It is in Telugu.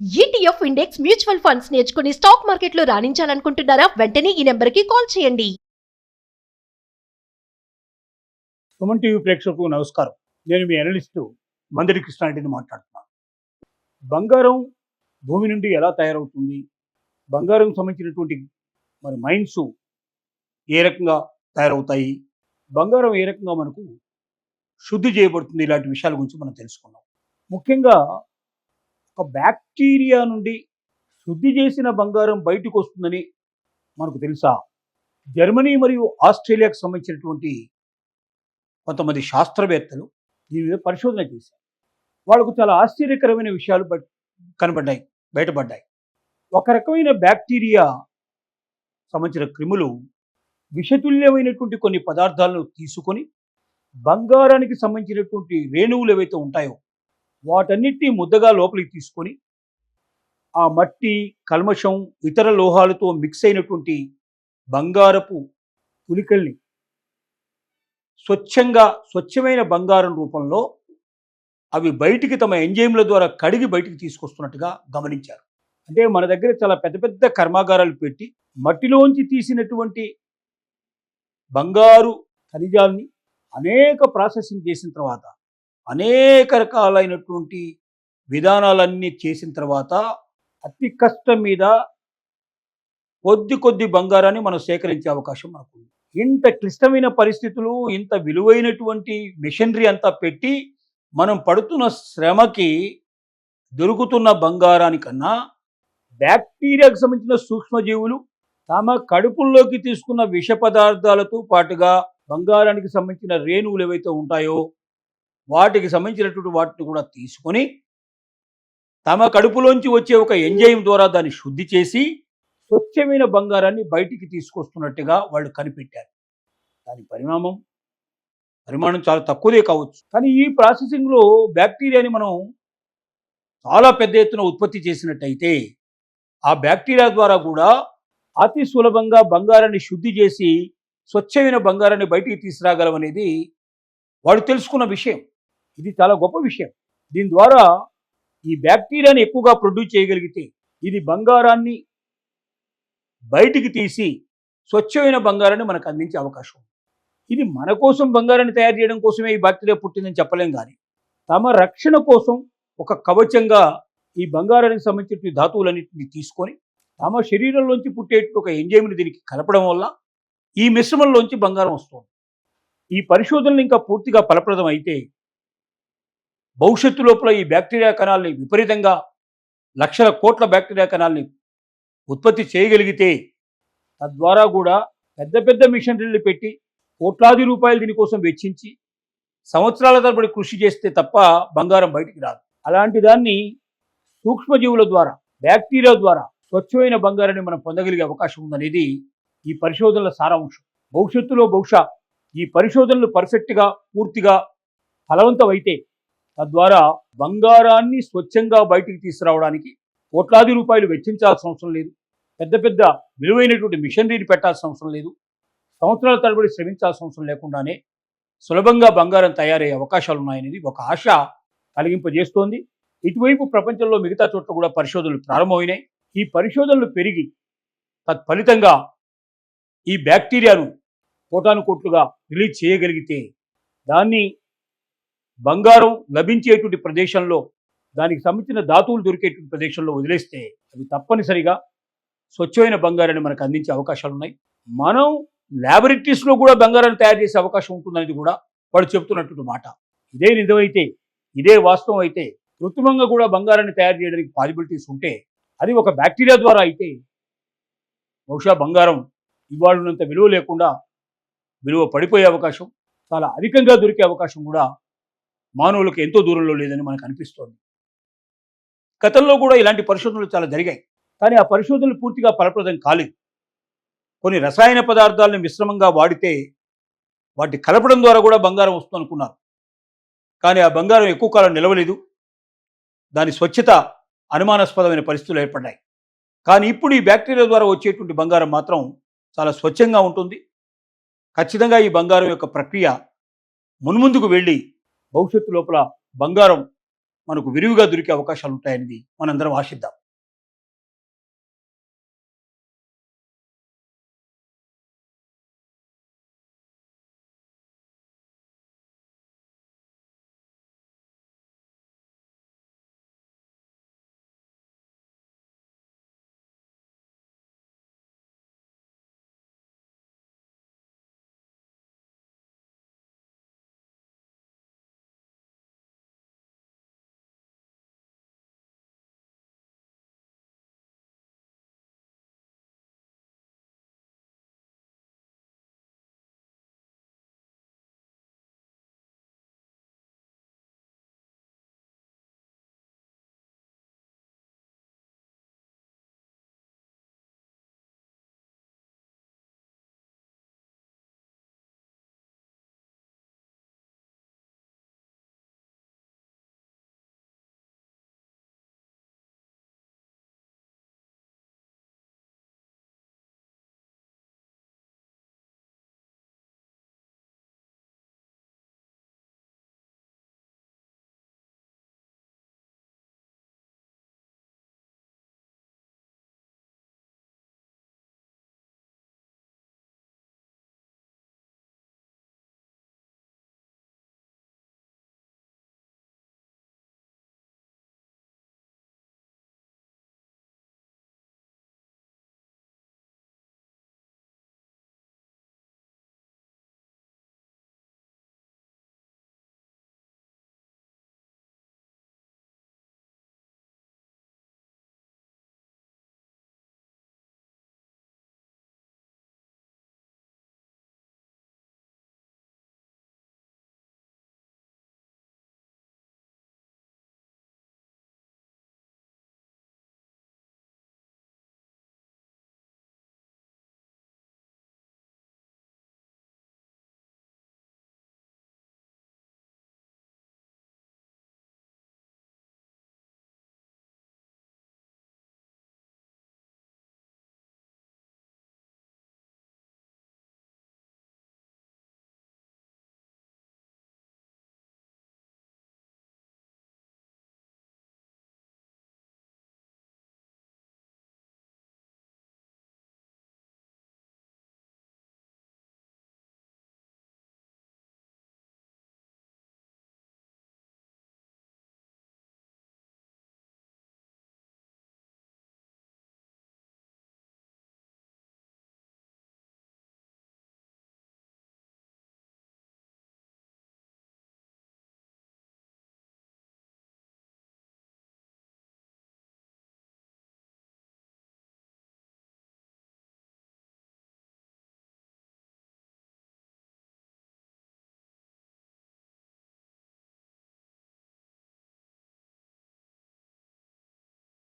ఈటీఎఫ్ ఇండెక్స్ మ్యూచువల్ ఫండ్స్ నేర్చుకుని స్టాక్ మార్కెట్లో రాణించాలనుకుంటున్నారా? వెంటనే ఈ నెంబర్కి కాల్ చేయండి. సుమన్ టీవీ ప్రేక్షకులకు నమస్కారం. నేను మీ అనలిస్టు మందిరి కృష్ణారెడ్డిని మాట్లాడుతున్నాను. బంగారం భూమి నుండి ఎలా తయారవుతుంది, బంగారం సంబంధించినటువంటి మైన్స్ ఏ రకంగా తయారవుతాయి, బంగారం ఏ రకంగా మనకు శుద్ధి చేయబడుతుంది, ఇలాంటి విషయాల గురించి మనం తెలుసుకున్నాం. ముఖ్యంగా ఒక బ్యాక్టీరియా నుండి శుద్ధి చేసిన బంగారం బయటకు వస్తుందని మనకు తెలుసా? జర్మనీ మరియు ఆస్ట్రేలియాకు సంబంధించినటువంటి కొంతమంది శాస్త్రవేత్తలు దీని మీద పరిశోధన చేశారు. వాళ్ళకు చాలా ఆశ్చర్యకరమైన విషయాలు బయటపడ్డాయి. ఒక రకమైన బ్యాక్టీరియా సంబంధించిన క్రిములు విషతుల్యమైనటువంటి కొన్ని పదార్థాలను తీసుకొని బంగారానికి సంబంధించినటువంటి రేణువులు ఏవైతే ఉంటాయో వాటన్నిటినీ ముద్దగా లోపలికి తీసుకొని ఆ మట్టి, కల్మషం, ఇతర లోహాలతో మిక్స్ అయినటువంటి బంగారపు పులికల్ని స్వచ్ఛమైన బంగారం రూపంలో అవి బయటికి తమ ఎంజైమ్ల ద్వారా కడిగి బయటికి తీసుకొస్తున్నట్టుగా గమనించారు. అంటే మన దగ్గర చాలా పెద్ద పెద్ద కర్మాగారాలు పెట్టి మట్టిలోంచి తీసినటువంటి బంగారు ఖనిజాలని అనేక ప్రాసెసింగ్ చేసిన తర్వాత, అనేక రకాలైనటువంటి విధానాలన్నీ చేసిన తర్వాత అతి కష్టం మీద కొద్ది బంగారాన్ని మనం సేకరించే అవకాశం మనకు ఉంది. ఇంత క్లిష్టమైన పరిస్థితులు, ఇంత విలువైనటువంటి మిషనరీ అంతా పెట్టి మనం పడుతున్న శ్రమకి దొరుకుతున్న బంగారానికన్నా బ్యాక్టీరియాకు సంబంధించిన సూక్ష్మజీవులు తమ కడుపుల్లోకి తీసుకున్న విష పదార్థాలతో పాటుగా బంగారానికి సంబంధించిన రేణువులు ఏవైతే ఉంటాయో వాటికి సంబంధించినటువంటి వాటిని కూడా తీసుకొని తమ కడుపులోంచి వచ్చే ఒక ఎంజైమ్ ద్వారా దాన్ని శుద్ధి చేసి స్వచ్ఛమైన బంగారాన్ని బయటికి తీసుకొస్తున్నట్టుగా వాళ్ళు కనిపెట్టారు. దాని పరిమాణం చాలా తక్కువదే కావచ్చు, కానీ ఈ ప్రాసెసింగ్లో బ్యాక్టీరియాని మనం చాలా పెద్ద ఎత్తున ఉత్పత్తి చేసినట్టయితే ఆ బ్యాక్టీరియా ద్వారా కూడా అతి సులభంగా బంగారాన్ని శుద్ధి చేసి స్వచ్ఛమైన బంగారాన్ని బయటికి తీసుకురాగలం అనేది వాడు తెలుసుకున్న విషయం. ఇది చాలా గొప్ప విషయం. దీని ద్వారా ఈ బ్యాక్టీరియాని ఎక్కువగా ప్రొడ్యూస్ చేయగలిగితే ఇది బంగారాన్ని బయటికి తీసి స్వచ్ఛమైన బంగారాన్ని మనకు అందించే అవకాశం ఉంది. ఇది మన కోసం బంగారాన్ని తయారు చేయడం కోసమే ఈ బ్యాక్టీరియా పుట్టిందని చెప్పలేం, కానీ తమ రక్షణ కోసం ఒక కవచంగా ఈ బంగారానికి సంబంధించిన ధాతువులన్నింటినీ తీసుకొని తమ శరీరంలోంచి పుట్టే ఒక ఎంజైమ్ని దీనికి కలపడం వల్ల ఈ మిశ్రమంలోంచి బంగారం వస్తుంది. ఈ పరిశోధనలు ఇంకా పూర్తిగా ఫలప్రదం అయితే భవిష్యత్తు లోపల ఈ బ్యాక్టీరియా కణాలని విపరీతంగా లక్షల కోట్ల బ్యాక్టీరియా కణాలని ఉత్పత్తి చేయగలిగితే తద్వారా కూడా పెద్ద మిషనరీలు పెట్టి కోట్లాది రూపాయలు దీనికోసం వెచ్చించి సంవత్సరాల తరబడి కృషి చేస్తే తప్ప బంగారం బయటికి రాదు. అలాంటి దాన్ని సూక్ష్మజీవుల ద్వారా, బ్యాక్టీరియా ద్వారా స్వచ్ఛమైన బంగారాన్ని మనం పొందగలిగే అవకాశం ఉందనేది ఈ పరిశోధనల సారాంశం. భవిష్యత్తులో బహుశా ఈ పరిశోధనలు పర్ఫెక్ట్గా పూర్తిగా ఫలవంతం అయితే తద్వారా బంగారాన్ని స్వచ్ఛంగా బయటికి తీసుకురావడానికి కోట్లాది రూపాయలు వెచ్చించాల్సిన అవసరం లేదు, పెద్ద విలువైనటువంటి మిషనరీని పెట్టాల్సిన అవసరం లేదు, సంవత్సరాల తరబడి శ్రమించాల్సిన అవసరం లేకుండానే సులభంగా బంగారం తయారయ్యే అవకాశాలు ఉన్నాయనేది ఒక ఆశ కలిగింపజేస్తోంది. ఇటువైపు ప్రపంచంలో మిగతా చోట్ల కూడా పరిశోధనలు ప్రారంభమైనాయి. ఈ పరిశోధనలు పెరిగి తత్ఫలితంగా ఈ బ్యాక్టీరియాను కోటానుకోట్లుగా రిలీజ్ చేయగలిగితే దాన్ని బంగారం లభించేటువంటి ప్రదేశంలో, దానికి సంబంధించిన ధాతువులు దొరికేటువంటి ప్రదేశంలో వదిలేస్తే అవి తప్పనిసరిగా స్వచ్ఛమైన బంగారాన్ని మనకు అందించే అవకాశాలు ఉన్నాయి. మనం ల్యాబొరేటరీస్లో కూడా బంగారాన్ని తయారు చేసే అవకాశం ఉంటుందనేది కూడా వాడు చెబుతున్నటువంటి మాట. ఇదే నిజమైతే, ఇదే వాస్తవం అయితే కృత్రిమంగా కూడా బంగారాన్ని తయారు చేయడానికి పాసిబిలిటీస్ ఉంటే అది ఒక బ్యాక్టీరియా ద్వారా అయితే బహుశా బంగారం ఇవాళనంత విలువ లేకుండా విలువ పడిపోయే అవకాశం, చాలా అధికంగా దొరికే అవకాశం కూడా మానవులకు ఎంతో దూరంలో లేదని మనకు అనిపిస్తోంది. గతంలో కూడా ఇలాంటి పరిశోధనలు చాలా జరిగాయి, కానీ ఆ పరిశోధనలు పూర్తిగా ఫలప్రదం కాలేదు. కొన్ని రసాయన పదార్థాలను మిశ్రమంగా వాడితే వాటి కలపడం ద్వారా కూడా బంగారం వస్తుంది అనుకున్నారు, కానీ ఆ బంగారం ఎక్కువ కాలం నిలవలేదు. దాని స్వచ్ఛత అనుమానాస్పదమైన పరిస్థితులు ఏర్పడ్డాయి. కానీ ఇప్పుడు ఈ బ్యాక్టీరియా ద్వారా వచ్చేటువంటి బంగారం మాత్రం చాలా స్వచ్ఛంగా ఉంటుంది. ఖచ్చితంగా ఈ బంగారం యొక్క ప్రక్రియ మున్ముందుకు వెళ్ళి భవిష్యత్తు లోపల బంగారం మనకు విరివిగా దొరికే అవకాశాలు ఉంటాయని మనందరం ఆశిద్దాం.